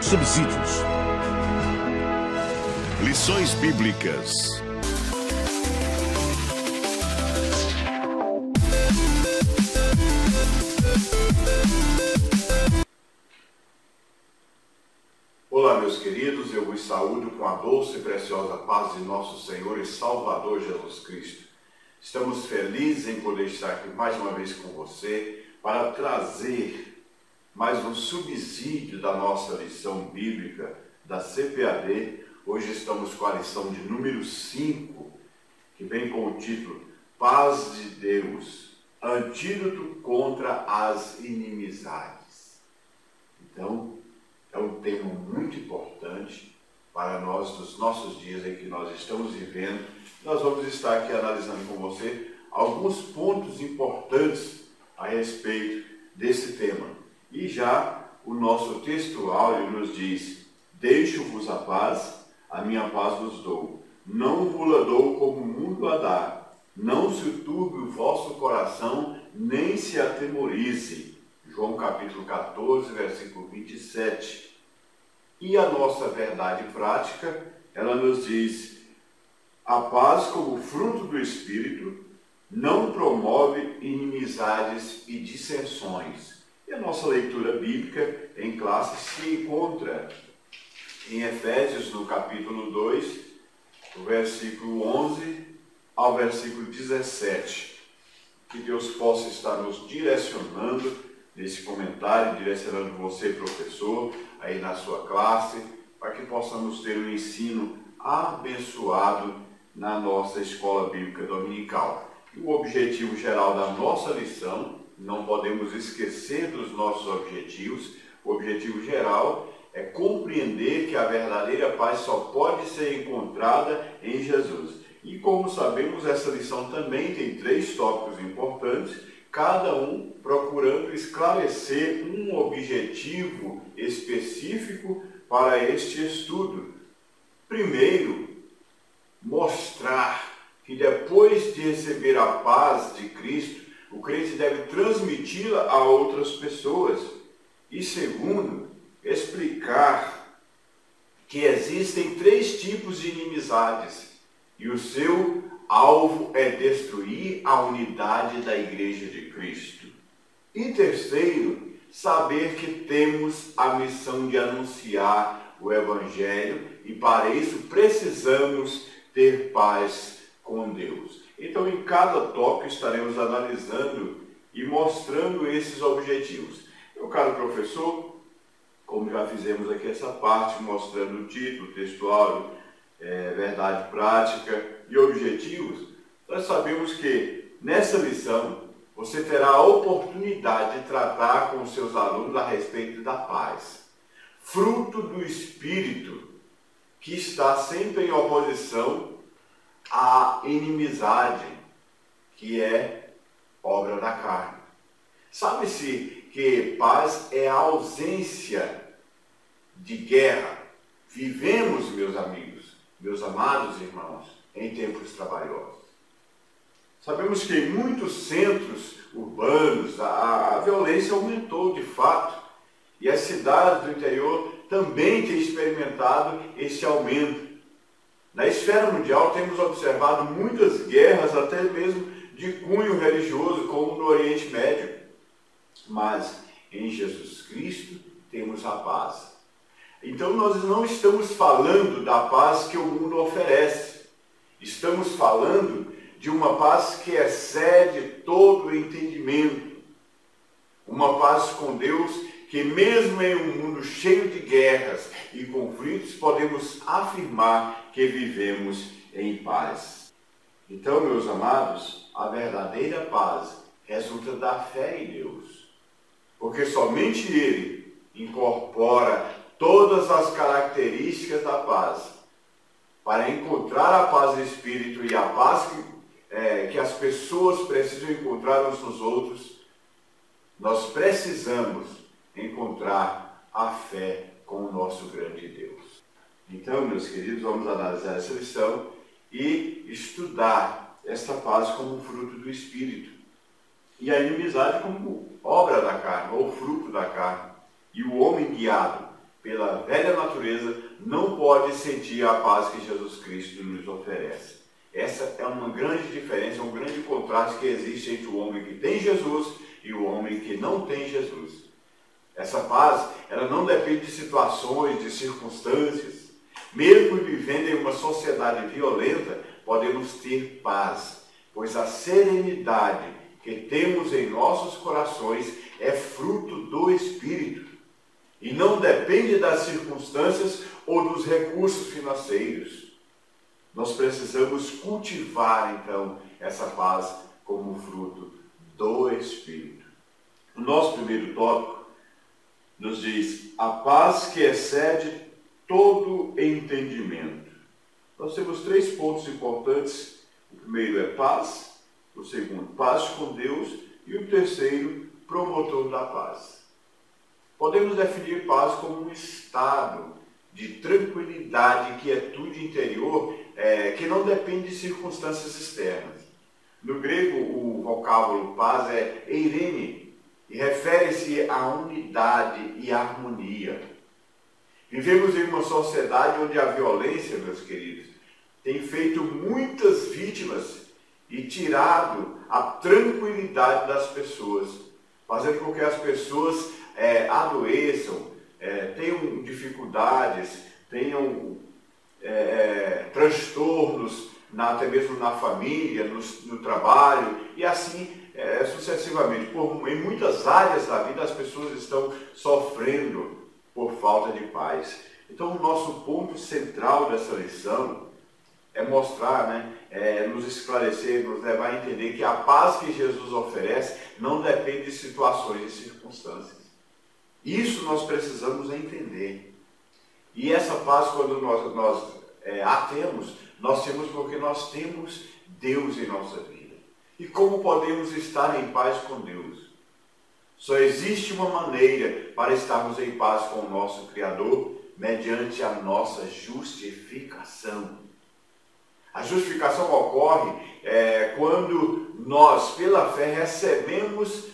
subsídios. Lições Bíblicas. Olá, meus queridos, eu vos saúdo com a doce e preciosa paz de nosso Senhor e Salvador Jesus Cristo. Estamos felizes em poder estar aqui mais uma vez com você para trazer mais um subsídio da nossa lição bíblica da CPAD. Hoje estamos com a lição de número 5, que vem com o título Paz de Deus, antídoto contra as inimizades. Então, é um tema muito importante para nós, nos nossos dias em que nós estamos vivendo. Nós vamos estar aqui analisando com você alguns pontos importantes a respeito desse tema. E já o nosso texto áureo nos diz: deixo-vos a minha paz vos dou. Não vos-la dou como o mundo a dá. Não se turbe o vosso coração, nem se atemorize. João capítulo 14, versículo 27. E a nossa verdade prática, ela nos diz: a paz como fruto do Espírito não promove inimizades e dissensões. E a nossa leitura bíblica em classe se encontra em Efésios, no capítulo 2, do versículo 11 ao versículo 17. Que Deus possa estar nos direcionando nesse comentário, direcionando você, professor, aí na sua classe, para que possamos ter um ensino abençoado na nossa escola bíblica dominical. E o objetivo geral da nossa lição, não podemos esquecer dos nossos objetivos. O objetivo geral é compreender que a verdadeira paz só pode ser encontrada em Jesus. E como sabemos, essa lição também tem 3 tópicos importantes, cada um procurando esclarecer um objetivo específico para este estudo. Primeiro, mostrar que depois de receber a paz de Cristo, o crente deve transmiti-la a outras pessoas. E segundo, explicar que existem 3 tipos de inimizades e o seu alvo é destruir a unidade da Igreja de Cristo. E terceiro, saber que temos a missão de anunciar o Evangelho e para isso precisamos ter paz com Deus. Então, em cada tópico estaremos analisando e mostrando esses objetivos. Meu caro professor, como já fizemos aqui essa parte, mostrando o título, textual, verdade prática e objetivos, nós sabemos que nessa lição você terá a oportunidade de tratar com os seus alunos a respeito da paz, fruto do Espírito, que está sempre em oposição à inimizade, que é obra da carne. Sabe-se que paz é a ausência de guerra. Vivemos, meus amigos, meus amados irmãos, em tempos trabalhosos. Sabemos que em muitos centros urbanos a violência aumentou de fato e as cidades do interior também têm experimentado esse aumento. Na esfera mundial temos observado muitas guerras, até mesmo de cunho religioso, como no Oriente Médio. Mas em Jesus Cristo temos a paz. Então nós não estamos falando da paz que o mundo oferece. Estamos falando de uma paz que excede todo o entendimento. Uma paz com Deus que mesmo em um mundo cheio de guerras e conflitos, podemos afirmar que vivemos em paz. Então, meus amados, a verdadeira paz resulta da fé em Deus. Porque somente Ele incorpora todas as características da paz. Para encontrar a paz do Espírito e a paz que as pessoas precisam encontrar uns nos outros, nós precisamos encontrar a fé com o nosso grande Deus. Então, meus queridos, vamos analisar essa lição e estudar esta paz como fruto do Espírito e a inimizade como obra da carne, ou fruto da carne, e o homem guiado pela velha natureza, não pode sentir a paz que Jesus Cristo nos oferece. Essa é uma grande diferença, um grande contraste que existe entre o homem que tem Jesus e o homem que não tem Jesus. Essa paz, ela não depende de situações, de circunstâncias. Mesmo vivendo em uma sociedade violenta, podemos ter paz, pois a serenidade que temos em nossos corações é fruto do Espírito e não depende das circunstâncias ou dos recursos financeiros. Nós precisamos cultivar, então, essa paz como fruto do Espírito. O nosso primeiro tópico nos diz a paz que excede todo entendimento. Nós temos 3 pontos importantes. O primeiro é paz, o segundo, paz com Deus, e o terceiro, promotor da paz. Podemos definir paz como um estado de tranquilidade e quietude interior que não depende de circunstâncias externas. No grego, o vocábulo paz é eirene e refere-se à unidade e harmonia. Vivemos em uma sociedade onde a violência, meus queridos, tem feito muitas vítimas e tirado a tranquilidade das pessoas, fazendo com que as pessoas adoeçam, tenham dificuldades, tenham transtornos, até mesmo na família, no trabalho, e assim sucessivamente. Em muitas áreas da vida as pessoas estão sofrendo por falta de paz. Então o nosso ponto central dessa lição é mostrar, nos esclarecer, nos levar a entender que a paz que Jesus oferece não depende de situações e circunstâncias. Isso nós precisamos entender. E essa paz, quando nós a temos, nós temos porque nós temos Deus em nossa vida. E como podemos estar em paz com Deus? Só existe uma maneira para estarmos em paz com o nosso Criador, mediante a nossa justificação. A justificação ocorre quando nós, pela fé, recebemos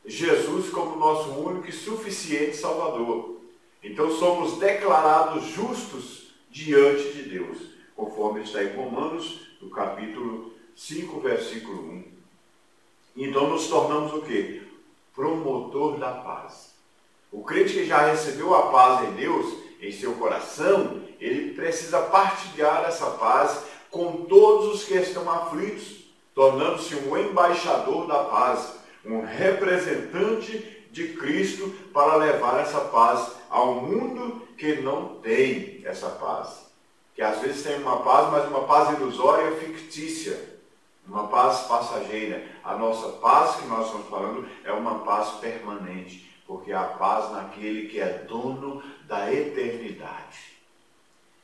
Jesus como nosso único e suficiente Salvador. Então somos declarados justos diante de Deus, conforme está em Romanos, no capítulo 5, versículo 1. Então nos tornamos o quê? Promotor da paz. O crente que já recebeu a paz em Deus, em seu coração, ele precisa partilhar essa paz com todos os que estão aflitos, tornando-se um embaixador da paz, um representante de Cristo para levar essa paz ao mundo que não tem essa paz. Que às vezes tem uma paz, mas uma paz ilusória, fictícia, uma paz passageira. A nossa paz que nós estamos falando é uma paz permanente, porque é a paz naquele que é dono da eternidade.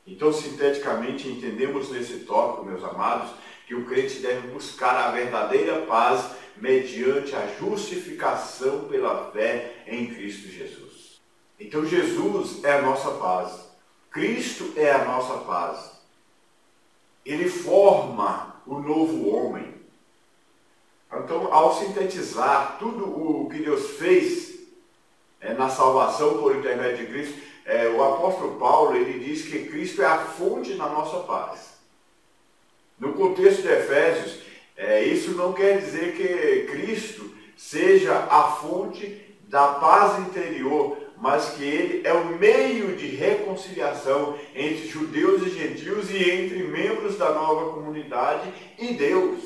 Então, sinteticamente, entendemos nesse tópico, meus amados, que o crente deve buscar a verdadeira paz mediante a justificação pela fé em Cristo Jesus. Então, Jesus é a nossa paz. Cristo é a nossa paz. Ele forma o novo homem. Então, ao sintetizar tudo o que Deus fez na salvação por intermédio de Cristo, o apóstolo Paulo, ele diz que Cristo é a fonte da nossa paz. No contexto de Efésios, isso não quer dizer que Cristo seja a fonte da paz interior, mas que ele é o meio de reconciliação entre judeus e gentios e entre membros da nova comunidade e Deus.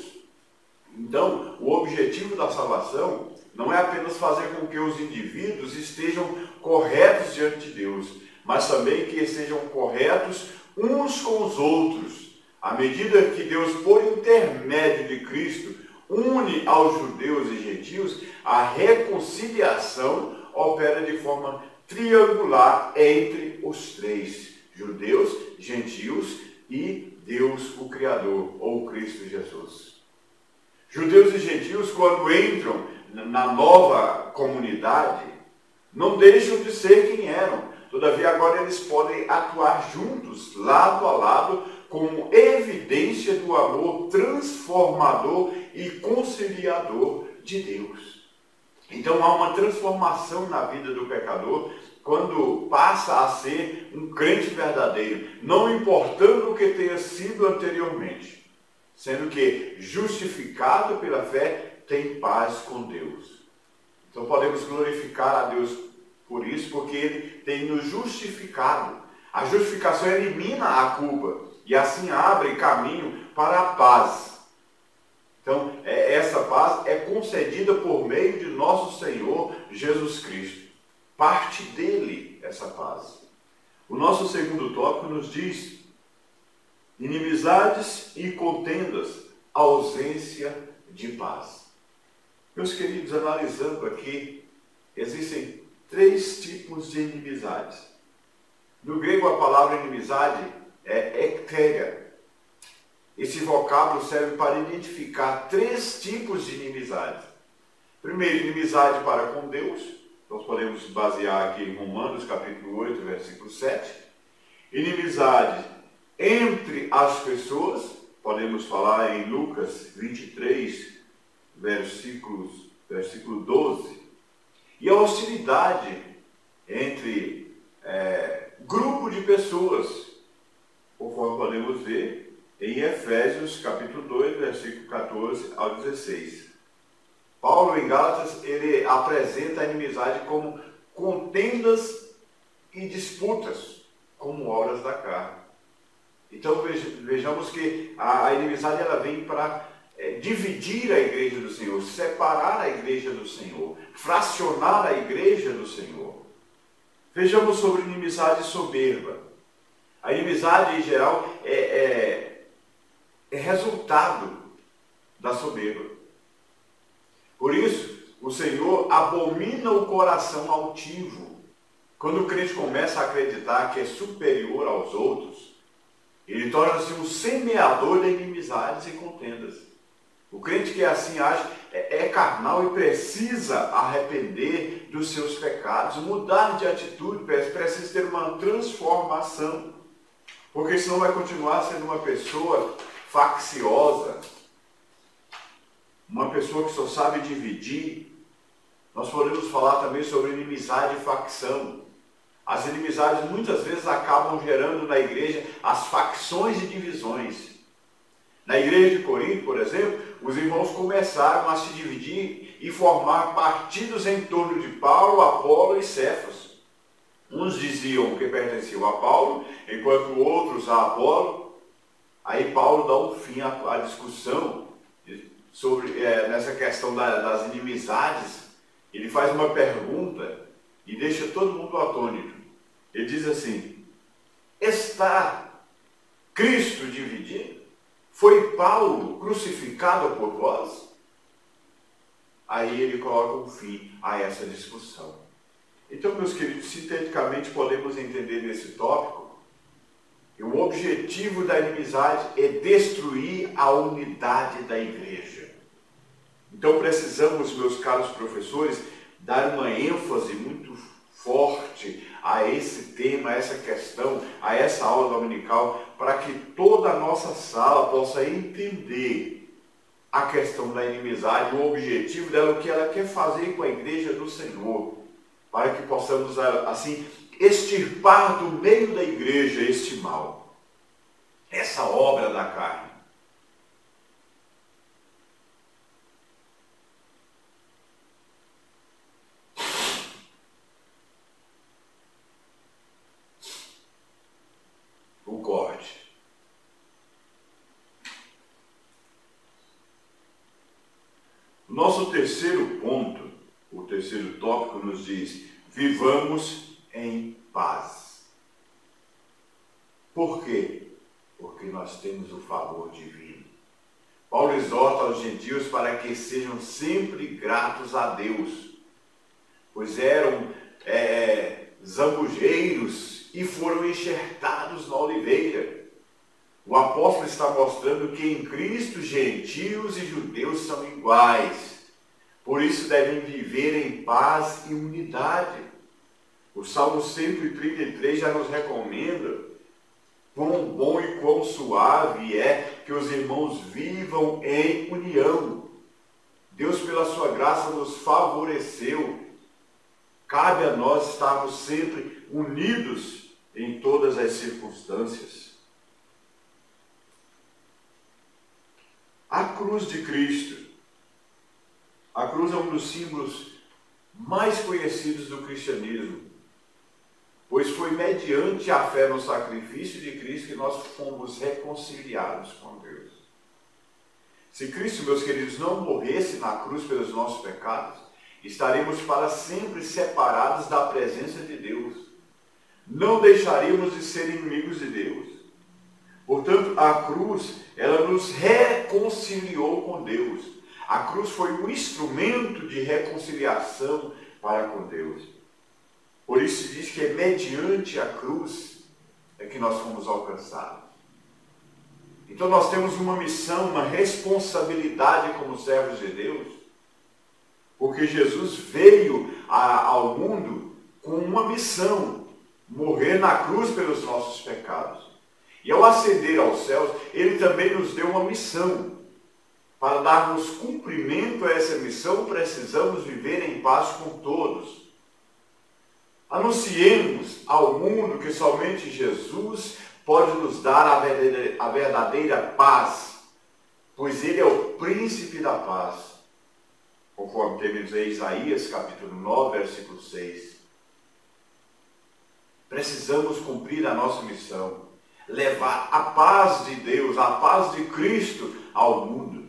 Então, o objetivo da salvação não é apenas fazer com que os indivíduos estejam corretos diante de Deus, mas também que sejam corretos uns com os outros, à medida que Deus, por intermédio de Cristo, une aos judeus e gentios, a reconciliação opera de forma triangular entre os três, judeus, gentios e Deus, o Criador, ou Cristo Jesus. Judeus e gentios, quando entram na nova comunidade, não deixam de ser quem eram. Todavia, agora eles podem atuar juntos, lado a lado, como evidência do amor transformador e conciliador de Deus. Então, há uma transformação na vida do pecador quando passa a ser um crente verdadeiro, não importando o que tenha sido anteriormente, sendo que justificado pela fé tem paz com Deus. Então podemos glorificar a Deus por isso, porque Ele tem nos justificado. A justificação elimina a culpa e assim abre caminho para a paz. Então, essa paz é concedida por meio de nosso Senhor Jesus Cristo. Parte dele essa paz. O nosso segundo tópico nos diz: inimizades e contendas, ausência de paz. Meus queridos, analisando aqui, existem 3 tipos de inimizades. No grego, a palavra inimizade é ekteria. Esse vocábulo serve para identificar 3 tipos de inimizade. Primeiro, inimizade para com Deus. Nós podemos basear aqui em Romanos, capítulo 8, versículo 7. Inimizade entre as pessoas. Podemos falar em Lucas 23, versículo 12. E a hostilidade entre grupo de pessoas, conforme podemos ver em Efésios, capítulo 2, versículo 14 ao 16. Paulo, em Gálatas, ele apresenta a inimizade como contendas e disputas, como obras da carne. Então, vejamos que a inimizade ela vem para dividir a igreja do Senhor, separar a igreja do Senhor, fracionar a igreja do Senhor. Vejamos sobre inimizade soberba. A inimizade, em geral, é resultado da soberba. Por isso, o Senhor abomina o coração altivo. Quando o crente começa a acreditar que é superior aos outros, ele torna-se um semeador de inimizades e contendas. O crente que assim age é carnal e precisa arrepender dos seus pecados, mudar de atitude, precisa ter uma transformação. Porque senão vai continuar sendo uma pessoa facciosa, uma pessoa que só sabe dividir. Nós podemos falar também sobre inimizade e facção. As inimizades muitas vezes acabam gerando na igreja as facções e divisões. Na igreja de Corinto, por exemplo, os irmãos começaram a se dividir e formar partidos em torno de Paulo, Apolo e Cefas. Uns diziam que pertenciam a Paulo, enquanto outros a Apolo. Aí Paulo dá um fim à discussão sobre nessa questão das inimizades. Ele faz uma pergunta e deixa todo mundo atônito. Ele diz assim: está Cristo dividido? Foi Paulo crucificado por vós? Aí ele coloca um fim a essa discussão. Então, meus queridos, sinteticamente podemos entender nesse tópico que o objetivo da inimizade é destruir a unidade da igreja. Então precisamos, meus caros professores, dar uma ênfase muito forte a esse tema, a essa questão, a essa aula dominical, para que toda a nossa sala possa entender a questão da inimizade, o objetivo dela, o que ela quer fazer com a igreja do Senhor, para que possamos, assim, extirpar do meio da igreja este mal, essa obra da carne. O corte. O nosso terceiro ponto, o terceiro tópico nos diz: vivamos em paz. Por quê? Porque nós temos o favor divino. Paulo exorta aos gentios para que sejam sempre gratos a Deus, pois eram zambujeiros e foram enxertados na oliveira. O apóstolo está mostrando que em Cristo gentios e judeus são iguais. Por isso devem viver em paz e unidade. O Salmo 133 já nos recomenda quão bom e quão suave é que os irmãos vivam em união. Deus, pela sua graça, nos favoreceu Cabe a nós estarmos sempre unidos em todas as circunstâncias. A cruz de Cristo. A cruz é um dos símbolos mais conhecidos do cristianismo, pois foi mediante a fé no sacrifício de Cristo que nós fomos reconciliados com Deus. Se Cristo, meus queridos, não morresse na cruz pelos nossos pecados, estaremos para sempre separados da presença de Deus. Não deixaríamos de ser inimigos de Deus. Portanto, a cruz, ela nos reconciliou com Deus. A cruz foi um instrumento de reconciliação para com Deus. Por isso se diz que é mediante a cruz é que nós fomos alcançados. Então nós temos uma missão, uma responsabilidade como servos de Deus, porque Jesus veio ao mundo com uma missão, morrer na cruz pelos nossos pecados. E ao ascender aos céus, Ele também nos deu uma missão. Para darmos cumprimento a essa missão, precisamos viver em paz com todos. Anunciemos ao mundo que somente Jesus pode nos dar a verdadeira paz, pois Ele é o príncipe da paz, conforme temos em Isaías capítulo 9, versículo 6. Precisamos cumprir a nossa missão, levar a paz de Deus, a paz de Cristo ao mundo.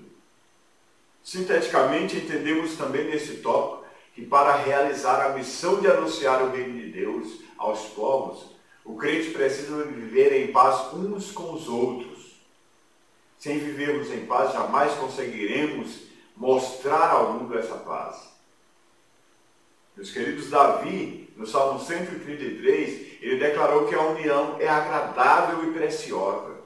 Sinteticamente, entendemos também nesse tópico que para realizar a missão de anunciar o reino de Deus aos povos, o crente precisa viver em paz uns com os outros. Sem vivermos em paz, jamais conseguiremos mostrar ao mundo essa paz. Meus queridos, Davi, no Salmo 133, ele declarou que a união é agradável e preciosa.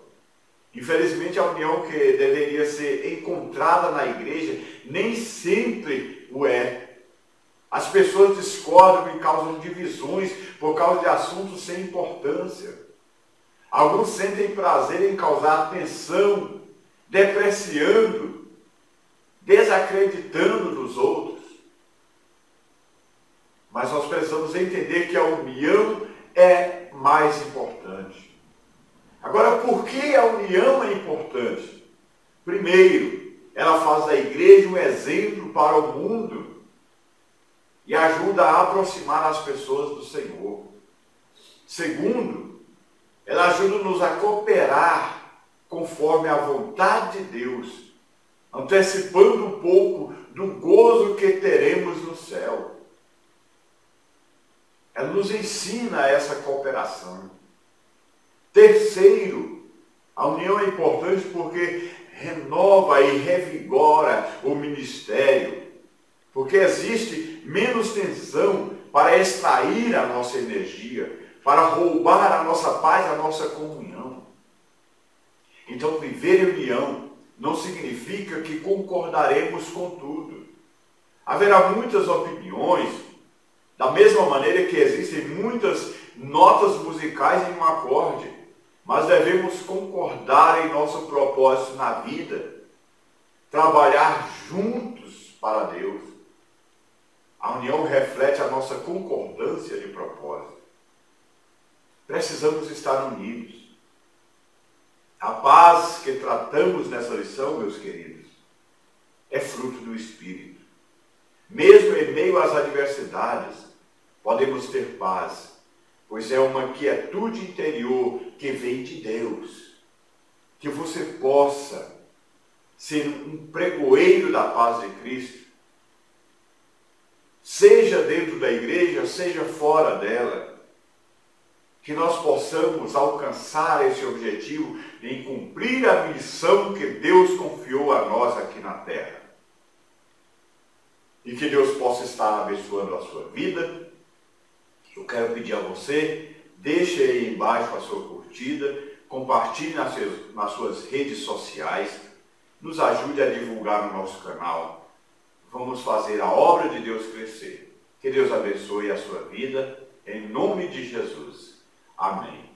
Infelizmente, a união que deveria ser encontrada na igreja nem sempre o é. As pessoas discordam e causam divisões por causa de assuntos sem importância. Alguns sentem prazer em causar tensão, depreciando, desacreditando nos outros. Mas nós precisamos entender que a união é mais importante. Agora, por que a união é importante? Primeiro, ela faz da igreja um exemplo para o mundo e ajuda a aproximar as pessoas do Senhor. Segundo, ela ajuda-nos a cooperar conforme a vontade de Deus, antecipando um pouco do gozo que teremos no céu. Ela nos ensina essa cooperação. Terceiro, a união é importante porque renova e revigora o ministério, porque existe menos tensão para extrair a nossa energia, para roubar a nossa paz, a nossa comunhão. Então, viver em união não significa que concordaremos com tudo. Haverá muitas opiniões, da mesma maneira que existem muitas notas musicais em um acorde, mas devemos concordar em nosso propósito na vida, trabalhar juntos para Deus. A união reflete a nossa concordância de propósito. Precisamos estar unidos. A paz que tratamos nessa lição, meus queridos, é fruto do Espírito. Mesmo em meio às adversidades, podemos ter paz, pois é uma quietude interior que vem de Deus. Que você possa ser um pregoeiro da paz de Cristo, seja dentro da igreja, seja fora dela. Que nós possamos alcançar esse objetivo em cumprir a missão que Deus confiou a nós aqui na terra. E que Deus possa estar abençoando a sua vida. Eu quero pedir a você, deixe aí embaixo a sua curtida, compartilhe nas suas redes sociais, nos ajude a divulgar o nosso canal. Vamos fazer a obra de Deus crescer. Que Deus abençoe a sua vida, em nome de Jesus. Amém.